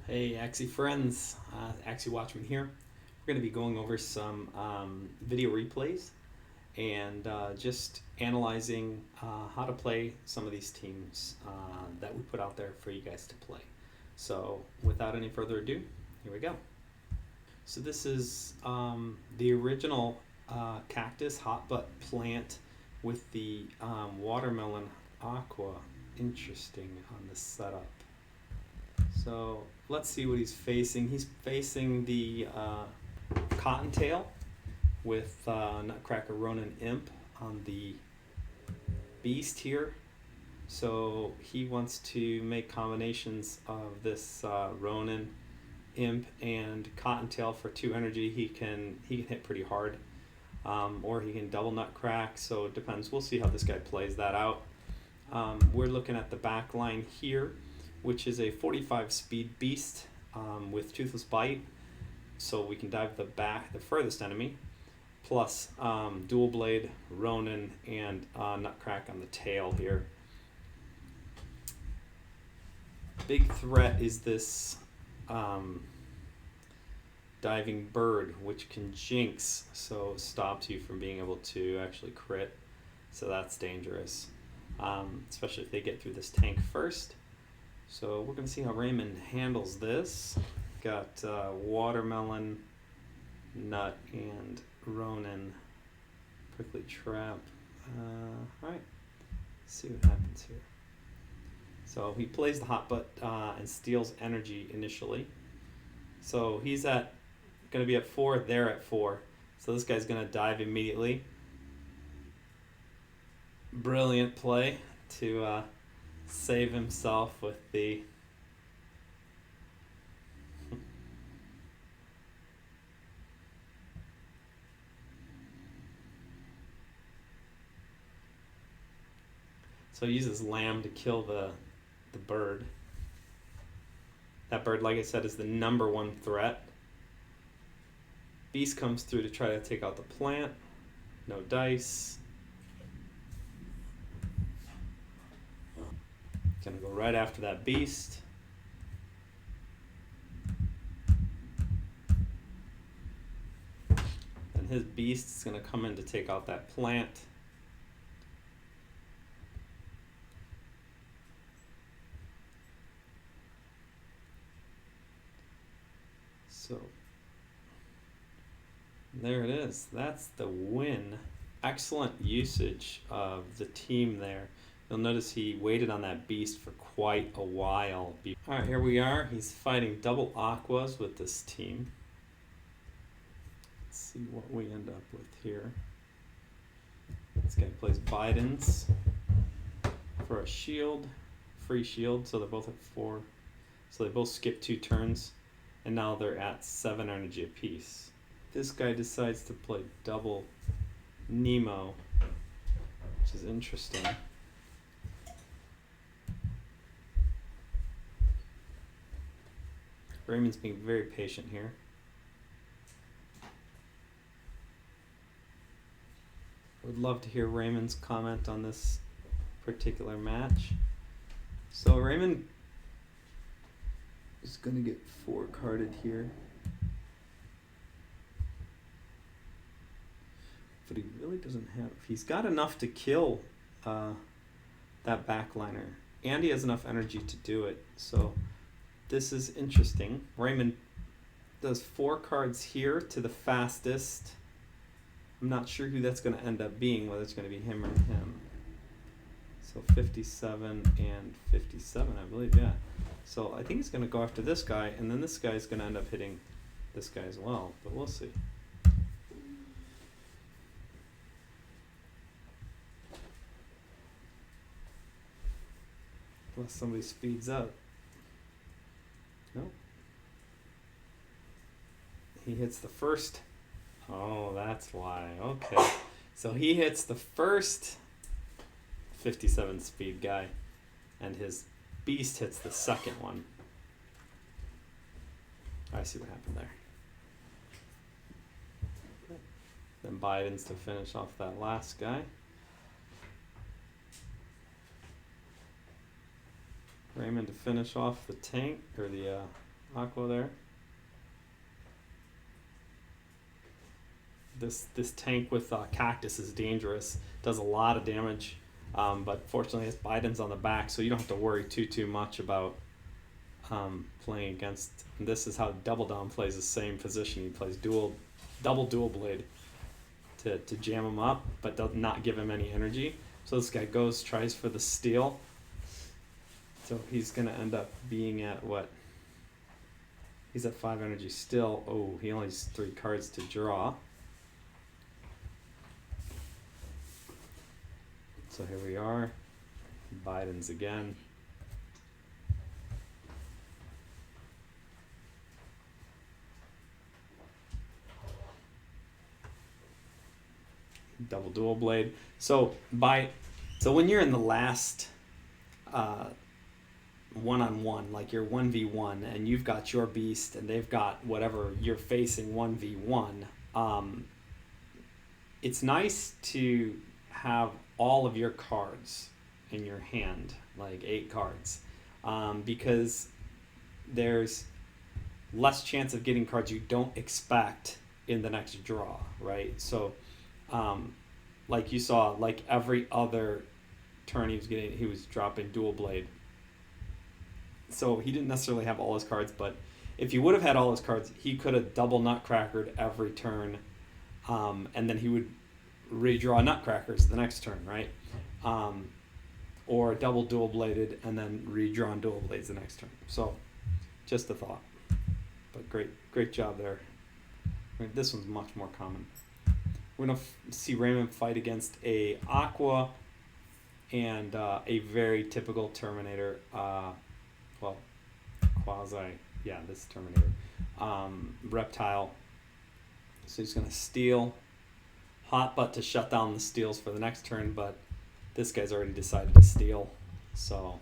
Hey Axie friends, Axie Watchman here. We're going to be going over some video replays and just analyzing how to play some of these teams that we put out there for you guys to play. So without any further ado, here we go. So this is the original cactus hot butt plant with the watermelon aqua. Interesting on the setup. So let's see what he's facing. He's facing the Cottontail with Nutcracker Ronin Imp on the beast here. So he wants to make combinations of this Ronin Imp and Cottontail for 2 energy. He can hit pretty hard, or he can double Nutcrack. So it depends. We'll see how this guy plays that out. We're looking at the back line here, which is a 45 speed beast with Toothless Bite, so we can dive the furthest enemy, plus Dual Blade, Ronin, and Nutcrack on the tail here. Big threat is this diving bird, which can jinx, so stops you from being able to actually crit, so that's dangerous, especially if they get through this tank first. So we're going to see how Raymond handles this. Got Watermelon, Nut, and Ronin. Prickly Trap. Alright, see what happens here. So he plays the hot butt and steals energy initially. So he's going to be at 4, they're at 4. So this guy's going to dive immediately. Brilliant play to save himself with the so he uses lamb to kill the bird. That bird, like I said, is the #1 threat. Beast comes through to try to take out the plant. No dice. Gonna go right after that beast. And his beast is gonna come in to take out that plant. So there it is. That's the win. Excellent usage of the team there. You'll notice he waited on that beast for quite a while. Alright, here we are. He's fighting double Aquas with this team. Let's see what we end up with here. This guy plays Biden's for a shield, free shield, so they're both at 4. So they both skip 2 turns, and now they're at 7 energy apiece. This guy decides to play double Nemo, which is interesting. Raymond's being very patient here. Would love to hear Raymond's comment on this particular match. So Raymond is going to get 4 carded here. But he really doesn't have... He's got enough to kill that backliner. And he has enough energy to do it. So this is interesting. Raymond does 4 cards here to the fastest. I'm not sure who that's going to end up being, whether it's going to be him or him. So 57 and 57, I believe, yeah. So I think he's going to go after this guy, and then this guy's going to end up hitting this guy as well, but we'll see. Unless somebody speeds up. Nope. He hits the first. Oh, that's why. Okay. So he hits the first 57 speed guy, and his beast hits the second one. I see what happened there. Then Biden's to finish off that last guy. Raymond to finish off the tank, or the Aqua there. This tank with cactus is dangerous. Does a lot of damage, but fortunately his Biden's on the back, so you don't have to worry too much about playing against. And this is how Double Down plays the same position. He plays double dual blade to jam him up, but does not give him any energy. So this guy tries for the steal. So he's gonna end up being at what? He's at 5 energy still. Oh, he only has 3 cards to draw. So here we are. Biden's again. Double dual blade. So when you're in the last one-on-one, like you're 1v1 and you've got your beast and they've got whatever you're facing 1v1, it's nice to have all of your cards in your hand, like 8 cards, because there's less chance of getting cards you don't expect in the next draw, right? So like you saw, like every other turn he was dropping dual blade. So he didn't necessarily have all his cards, but if he would have had all his cards, he could have double nutcrackered every turn, and then he would redraw nutcrackers the next turn, right? Or double dual bladed and then redrawn dual blades the next turn. So just a thought, but great job there. This one's much more common. We're gonna see Raymond fight against a Aqua and a very typical Terminator. Well, this Terminator reptile. So he's gonna steal. Hot butt to shut down the steals for the next turn, but this guy's already decided to steal. So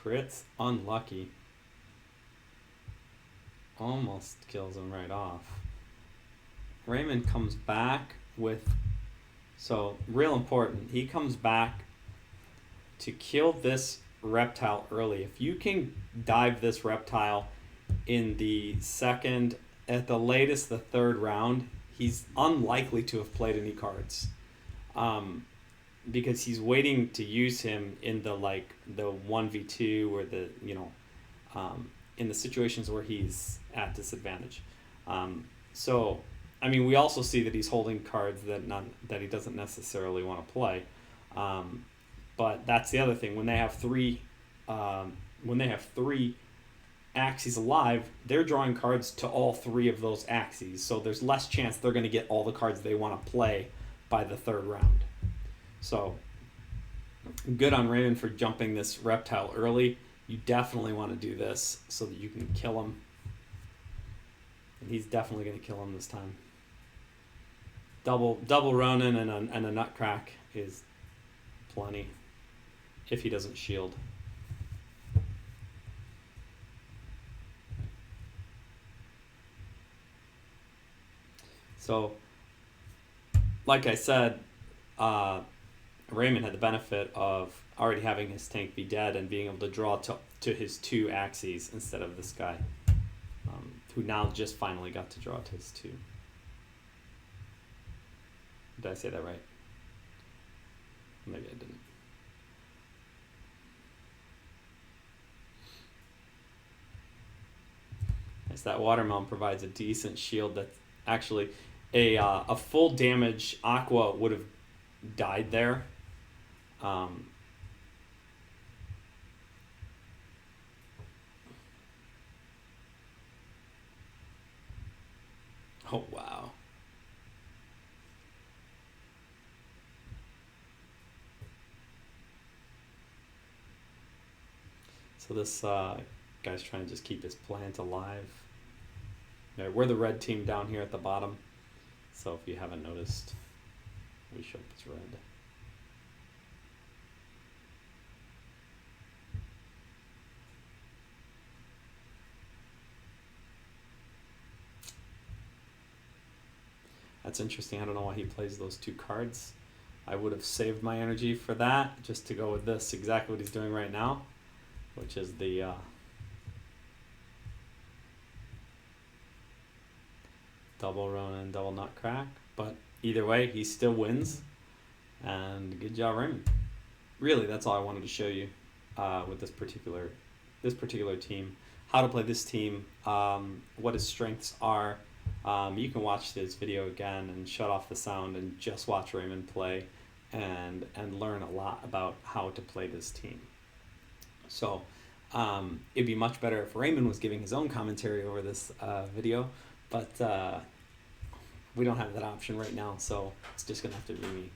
crits unlucky. Almost kills him right off. Raymond comes back with, so real important, he comes back to kill this reptile early. If you can dive this reptile in the second, at the latest the 3rd round, he's unlikely to have played any cards, because he's waiting to use him in the 1v2 or the in the situations where he's at disadvantage. So I mean, we also see that he's holding cards that he doesn't necessarily want to play. But that's the other thing. When they have three Axies alive, they're drawing cards to all 3 of those Axies. So there's less chance they're going to get all the cards they want to play by the 3rd round. So good on Raymond for jumping this reptile early. You definitely want to do this so that you can kill him. And he's definitely going to kill him this time. Double Ronin and a Nutcrack is plenty if he doesn't shield. So, like I said, Raymond had the benefit of already having his tank be dead and being able to draw to his 2 Axies instead of this guy, who now just finally got to draw to his 2. Did I say that right? Maybe I didn't. Yes, that watermelon provides a decent shield. That's actually a full damage Aqua would have died there. Oh wow. So this guy's trying to just keep his plant alive. Yeah, we're the red team down here at the bottom. So if you haven't noticed, we show up as red. That's interesting. I don't know why he plays those 2 cards. I would have saved my energy for that just to go with this, exactly what he's doing right now, which is the double Ronin, double nut crack. But either way, he still wins, and good job, Raymond. Really, that's all I wanted to show you with this particular team. How to play this team, what his strengths are. You can watch this video again and shut off the sound and just watch Raymond play and learn a lot about how to play this team. So it'd be much better if Raymond was giving his own commentary over this video, but we don't have that option right now, so it's just going to have to be me.